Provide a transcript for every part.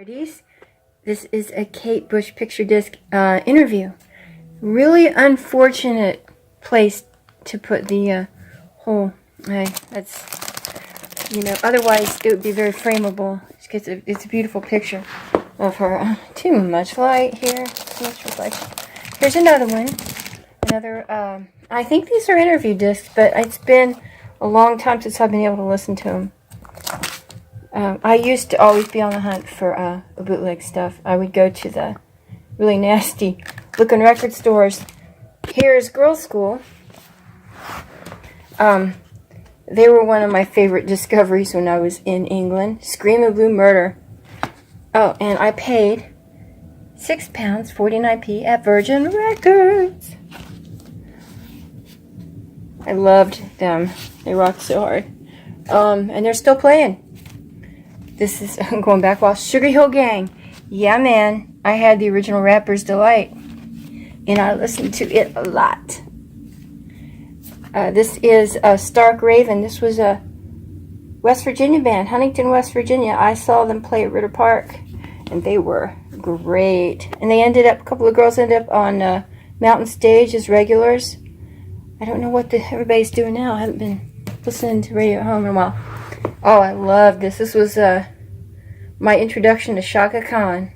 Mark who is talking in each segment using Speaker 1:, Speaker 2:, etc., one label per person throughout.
Speaker 1: Rarities. This is a Kate Bush picture disc interview. Really unfortunate place to put the hole. That's, otherwise it would be very frameable. It's a beautiful picture of her. Too much light here. Too much reflection. Here's another one. I think these are interview discs, but it's been a long time since I've been able to listen to them. I used to always be on the hunt for bootleg stuff. I would go to the really nasty looking record stores. Here's Girschool. They were one of my favorite discoveries when I was in England. Scream of Blue Murder. Oh, and I paid £6, 49p at Virgin Records. I loved them. They rocked so hard. And they're still playing. This is, I'm going back while Sugar Hill Gang. Yeah, man. I had the original Rapper's Delight. And I listened to it a lot. This is Stark Raven. This was a West Virginia band. Huntington, West Virginia. I saw them play at Ritter Park. And they were great. And they a couple of girls ended up on Mountain Stage as regulars. I don't know what everybody's doing now. I haven't been listening to radio at home in a while. Oh, I love this. This was my introduction to Shaka Khan.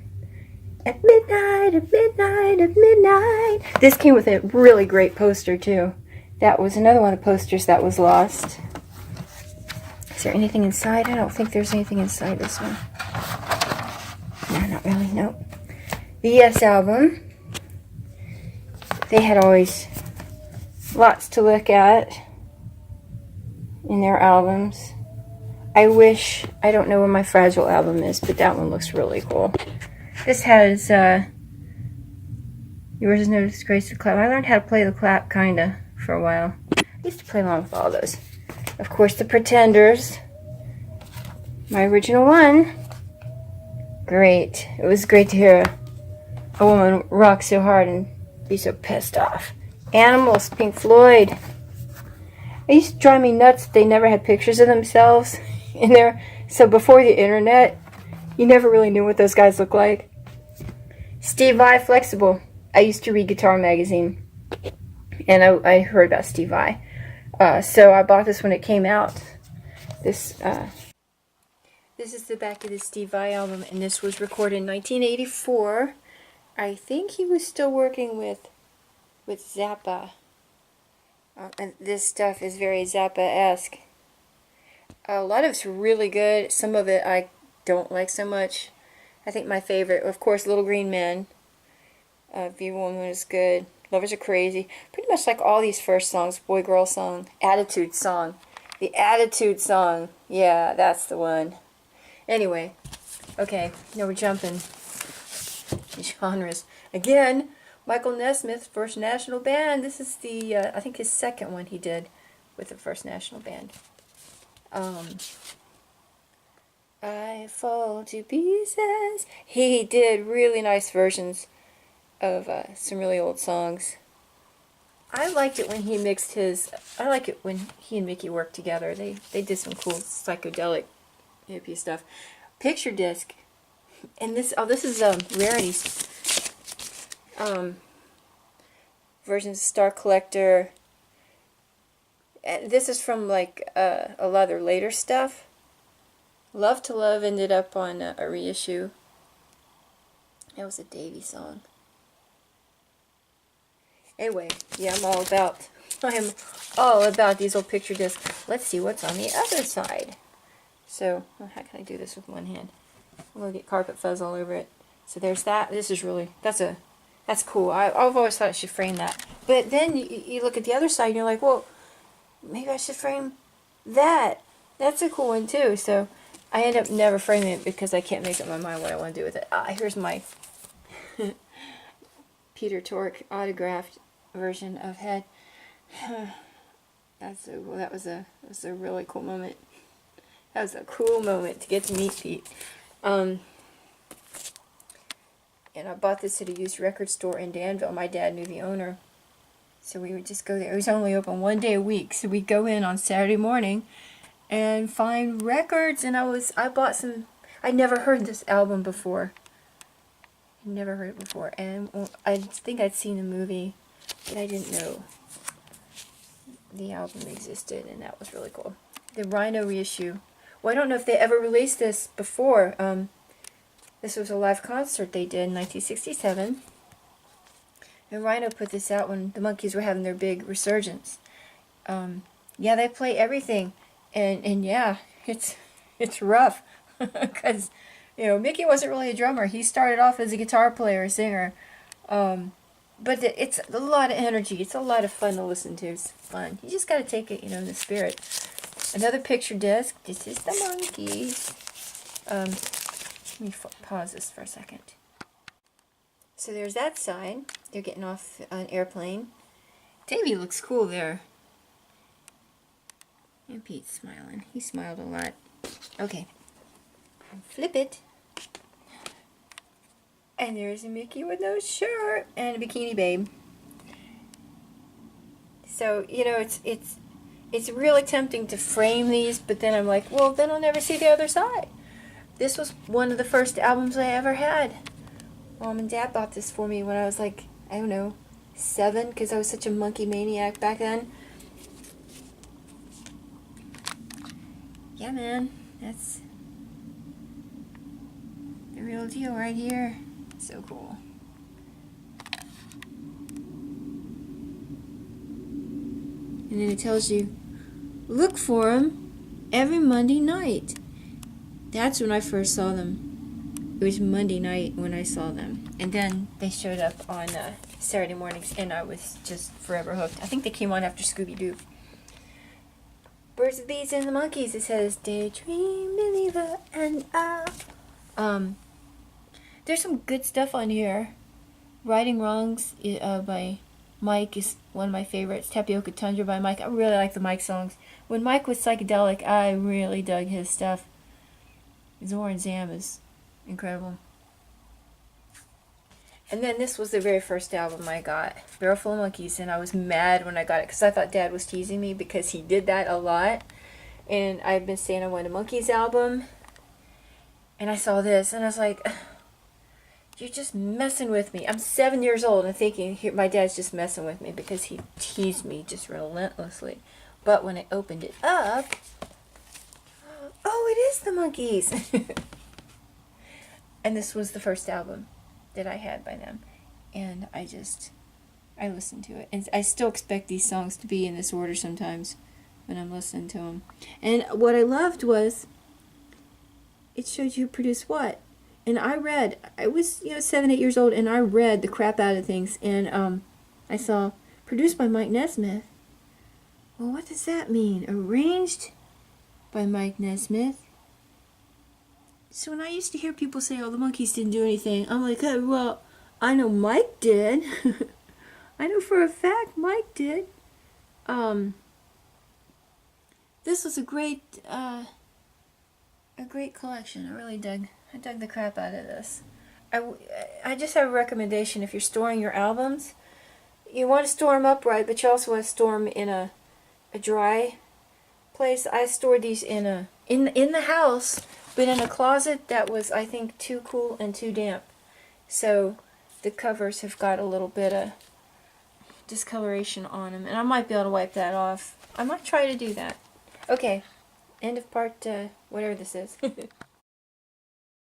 Speaker 1: At midnight, at midnight, at midnight. This came with a really great poster, too. That was another one of the posters that was lost. Is there anything inside? I don't think there's anything inside this one. No, not really, nope. The Yes album. They had always lots to look at in their albums. I don't know where my Fragile album is, but that one looks really cool. This has, Yours is No Disgrace to Clap. I learned how to play the clap, kinda, for a while. I used to play along with all those. Of course, The Pretenders. My original one. Great. It was great to hear a woman rock so hard and be so pissed off. Animals, Pink Floyd. It used to drive me nuts that they never had pictures of themselves in there. So before the internet, you never really knew what those guys looked like. Steve Vai, Flexible. I used to read Guitar Magazine, and I heard about Steve Vai. So I bought this when it came out. This is the back of the Steve Vai album, and this was recorded in 1984. I think he was still working with Zappa. And this stuff is very Zappa-esque. A lot of it's really good. Some of it I don't like so much. I think my favorite, of course, Little Green Men. View Woman is good. Lovers Are Crazy. Pretty much like all these first songs. Boy Girl Song. Attitude Song. The Attitude Song. Yeah, that's the one. Anyway. Okay, now we're jumping genres. Again, Michael Nesmith's First National Band. This is the, I think his second one he did with the First National Band. I Fall to Pieces. He did really nice versions of some really old songs. I liked it when he mixed his, I like it when he and Mickey worked together. They did some cool psychedelic hippie stuff. Picture disc. And this is Rarities. Versions of Star Collector. And this is from like a lot of their later stuff. Love to Love ended up on a reissue. That was a Davy song. Anyway, yeah, I am all about these old picture discs. Let's see what's on the other side. So, how can I do this with one hand? I'm gonna get carpet fuzz all over it. So there's that. This is really, that's cool. I've always thought I should frame that. But then you look at the other side and you're like, well, maybe I should frame that. That's a cool one too. So I end up never framing it because I can't make up my mind what I want to do with it. Here's my Peter Tork autographed version of Head. That was a really cool moment. That was a cool moment to get to meet Pete. And I bought this at a used record store in Danville. My dad knew the owner. So we would just go there. It was only open one day a week. So we'd go in on Saturday morning and find records. And I I never heard this album before. Never heard it before, and I think I'd seen the movie, but I didn't know the album existed, and that was really cool. The Rhino reissue. Well, I don't know if they ever released this before. This was a live concert they did in 1967, and Rhino put this out when the Monkees were having their big resurgence. Yeah, they play everything, and yeah, it's rough, because you know, Mickey wasn't really a drummer. He started off as a guitar player, a singer. But it's a lot of energy. It's a lot of fun to listen to. It's fun. You just got to take it, you know, in the spirit. Another picture disc. This is the Monkees. Let me pause this for a second. So there's that side. They're getting off an airplane. Davey looks cool there. And Pete's smiling. He smiled a lot. Okay. Flip it. And there's a Mickey with no shirt and a bikini babe. So, you know, it's really tempting to frame these, but then I'm like, well, then I'll never see the other side. This was one of the first albums I ever had. Mom and Dad bought this for me when I was like, I don't know, 7, because I was such a monkey maniac back then. Yeah, man, that's the real deal right here. So cool. And then it tells you, look for them every Monday night. That's when I first saw them. It was Monday night when I saw them. And then they showed up on Saturday mornings, and I was just forever hooked. I think they came on after Scooby-Doo. Birds, the Bees, and the Monkees. It says, Daydream Believer and I. There's some good stuff on here. Righting Wrongs by Mike is one of my favorites. Tapioca Tundra by Mike. I really like the Mike songs. When Mike was psychedelic, I really dug his stuff. Zor and Zam is incredible. And then this was the very first album I got, Barrel Full of Monkees, and I was mad when I got it because I thought Dad was teasing me because he did that a lot. And I've been saying I want a Monkees album, and I saw this, and I was like, you're just messing with me. I'm 7 years old and thinking, here, my dad's just messing with me because he teased me just relentlessly. But when I opened it up, oh, it is the Monkees. And this was the first album that I had by them. And I listened to it. And I still expect these songs to be in this order sometimes when I'm listening to them. And what I loved was, it showed you who produced what. And I was, 7, 8 years old, and I read the crap out of things. And I saw, produced by Mike Nesmith. Well, what does that mean? Arranged by Mike Nesmith. So when I used to hear people say, oh, the Monkees didn't do anything, I'm like, oh, well, I know Mike did. I know for a fact Mike did. This was a great collection. I dug the crap out of this. I just have a recommendation. If you're storing your albums, you want to store them upright, but you also want to store them in a dry place. I stored these in the house, but in a closet that was, I think, too cool and too damp. So the covers have got a little bit of discoloration on them, and I might be able to wipe that off. I might try to do that. Okay, end of part, whatever this is.